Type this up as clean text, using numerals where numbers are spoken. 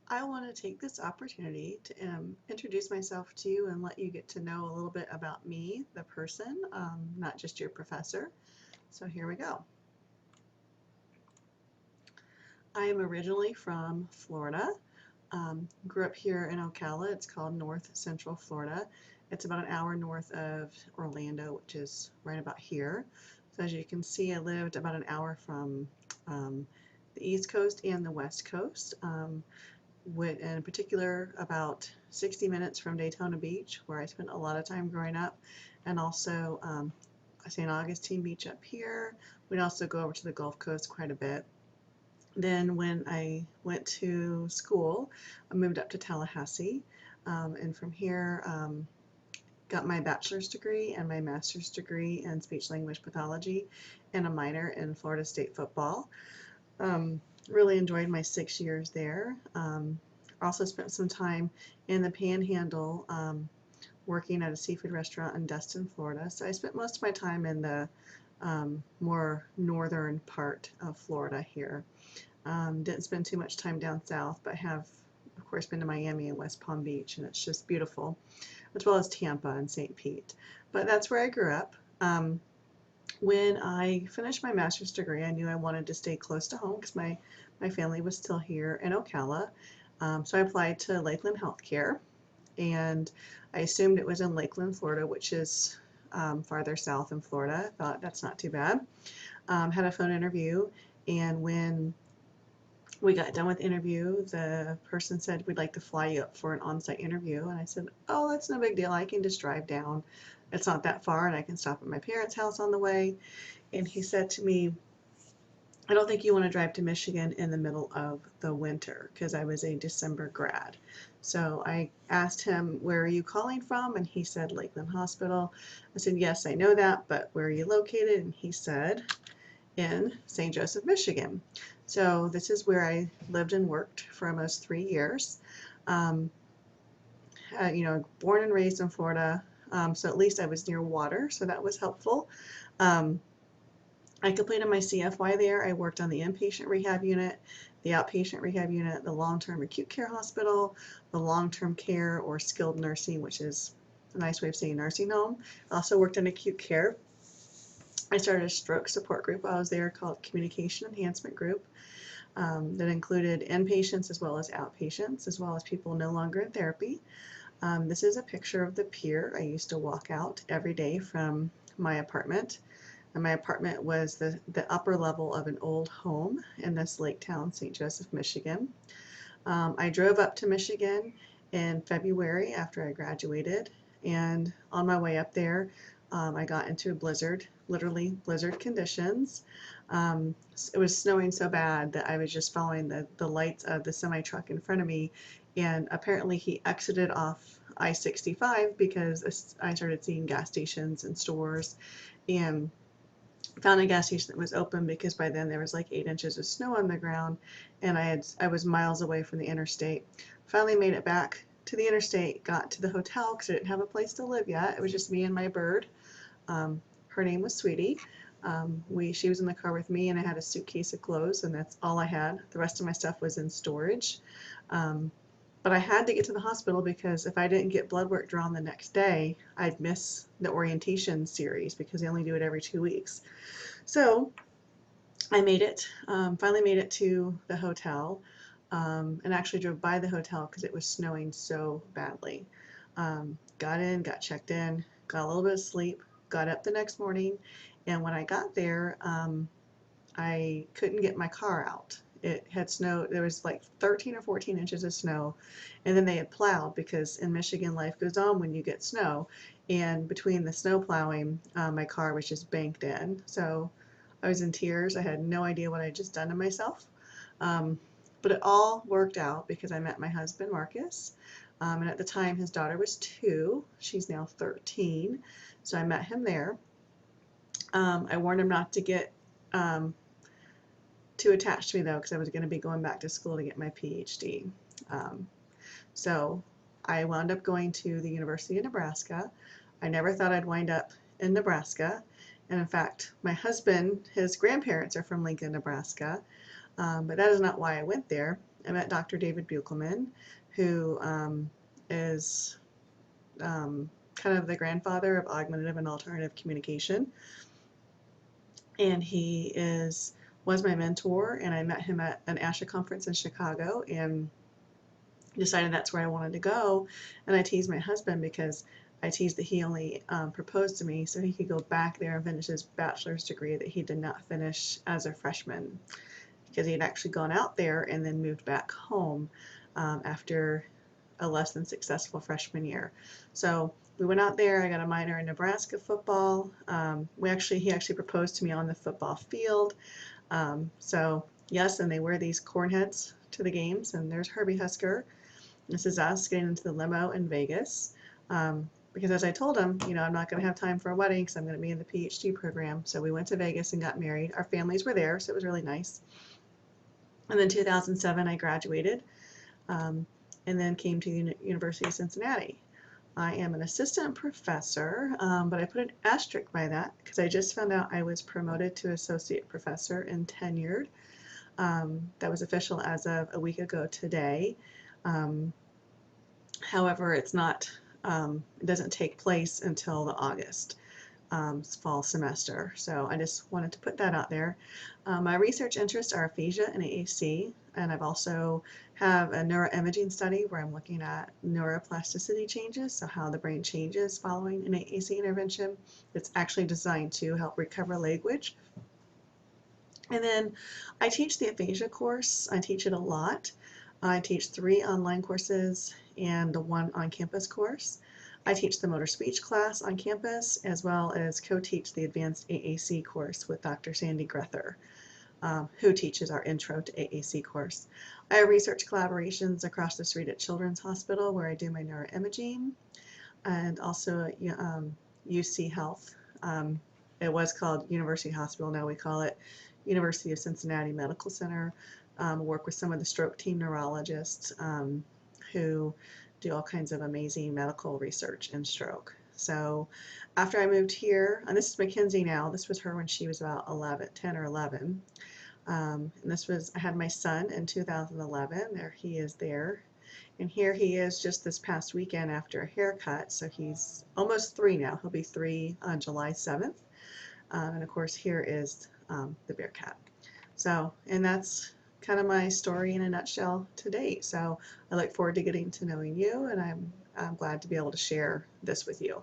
I want to take this opportunity to introduce myself to you and let you get to know a little bit about me, the person, not just your professor. So here we go. I am originally from Florida. Grew up here in Ocala. It's called North Central Florida. It's about an hour north of Orlando, which is right about here. So as you can see, I lived about an hour from the East Coast and the West Coast. In particular about 60 minutes from Daytona Beach, where I spent a lot of time growing up, and also St. Augustine Beach up here. We'd also go over to the Gulf Coast quite a bit. Then when I went to school, I moved up to Tallahassee, and from here got my bachelor's degree and my master's degree in speech language pathology and a minor in Florida State football. Really enjoyed my 6 years there. Also spent some time in the Panhandle working at a seafood restaurant in Destin, Florida. So I spent most of my time in the more northern part of Florida here. Didn't spend too much time down south, but have, of course, been to Miami and West Palm Beach, and it's just beautiful, as well as Tampa and St. Pete. But that's where I grew up. When I finished my master's degree, I knew I wanted to stay close to home because my family was still here in Ocala. So I applied to Lakeland Healthcare, and I assumed it was in Lakeland, Florida, which is farther south in Florida. I thought that's not too bad. Had a phone interview, and when we got done with the interview, the person said, "We'd like to fly you up for an on-site interview." And I said, "Oh, that's no big deal. I can just drive down. It's not that far, and I can stop at my parents' house on the way." And he said to me, "I don't think you want to drive to Michigan in the middle of the winter," because I was a December grad. So I asked him, "Where are you calling from?" And he said, "Lakeland Hospital." I said, "Yes, I know that, but where are you located?" And he said, "In St. Joseph, Michigan." So this is where I lived and worked for almost 3 years. Um, Born and raised in Florida, so at least I was near water, so that was helpful. Um, I completed my CFY there. I worked on the inpatient rehab unit, the outpatient rehab unit, the long-term acute care hospital, the long-term care or skilled nursing, which is a nice way of saying nursing home. I also worked in acute care. I started a stroke support group while I was there called Communication Enhancement Group, that included inpatients as well as outpatients, as well as people no longer in therapy. This is a picture of the pier. I used to walk out every day from my apartment. And my apartment was the upper level of an old home in this lake town, St. Joseph, Michigan. I drove up to Michigan in February after I graduated, and on my way up there, I got into a blizzard, literally blizzard conditions. It was snowing so bad that I was just following the lights of the semi truck in front of me, and apparently he exited off I-65 because I started seeing gas stations and stores, and found a gas station that was open because by then there was like 8 inches of snow on the ground, and I was miles away from the interstate. Finally made it back to the interstate, got to the hotel because I didn't have a place to live yet. It was just me and my bird. Her name was Sweetie. She was in the car with me, and I had a suitcase of clothes, and that's all I had. The rest of my stuff was in storage. But I had to get to the hospital because if I didn't get blood work drawn the next day, I'd miss the orientation series because they only do it every 2 weeks. So I made it, finally made it to the hotel, and actually drove by the hotel because it was snowing so badly. Got in, got checked in, got a little bit of sleep, got up the next morning, and when I got there, I couldn't get my car out. It had snowed, there was like 13 or 14 inches of snow, and then they had plowed because in Michigan life goes on when you get snow, and between the snow plowing, my car was just banked in. So I was in tears. I had no idea what I had just done to myself. But it all worked out because I met my husband, Marcus. And at the time, his daughter was 2. She's now 13. So I met him there. I warned him not to get too attached to me, though, because I was going to be going back to school to get my PhD. So I wound up going to the University of Nebraska. I never thought I'd wind up in Nebraska. And in fact, my husband, his grandparents are from Lincoln, Nebraska. But that is not why I went there. I met Dr. David Buchelman, who is kind of the grandfather of augmentative and alternative communication. And he was my mentor, and I met him at an ASHA conference in Chicago and decided that's where I wanted to go. And I teased my husband because I teased that he only proposed to me so he could go back there and finish his bachelor's degree that he did not finish as a freshman, because he had actually gone out there and then moved back home after a less than successful freshman year. So we went out there. I got a minor in Nebraska football. He actually proposed to me on the football field. So yes, and they wear these corn heads to the games, and there's Herbie Husker. This is us getting into the limo in Vegas. Because as I told him, I'm not going to have time for a wedding because I'm going to be in the PhD program. So we went to Vegas and got married. Our families were there, so it was really nice. And then 2007, I graduated and then came to the University of Cincinnati. I am an assistant professor, but I put an asterisk by that because I just found out I was promoted to associate professor and tenured. That was official as of a week ago today. However, it's not, it doesn't take place until the August fall semester. So I just wanted to put that out there. My research interests are aphasia and AAC, and I've also have a neuroimaging study where I'm looking at neuroplasticity changes, so how the brain changes following an AAC intervention. It's actually designed to help recover language. And then I teach the aphasia course. I teach it a lot. I teach 3 online courses and 1 on-campus course. I teach the motor speech class on campus, as well as co-teach the advanced AAC course with Dr. Sandy Grether, who teaches our intro to AAC course. I have research collaborations across the street at Children's Hospital where I do my neuroimaging, and also at UC Health. It was called University Hospital, now we call it University of Cincinnati Medical Center. Work with some of the stroke team neurologists who do all kinds of amazing medical research in stroke. So after I moved here, and this is Mackenzie now, this was her when she was about 10 or 11. And I had my son in 2011, there he is there. And here he is just this past weekend after a haircut, so he's almost 3 now. He'll be 3 on July 7th. And of course here is the bear cat. So, and that's kind of my story in a nutshell to date. So I look forward to getting to knowing you, and I'm glad to be able to share this with you.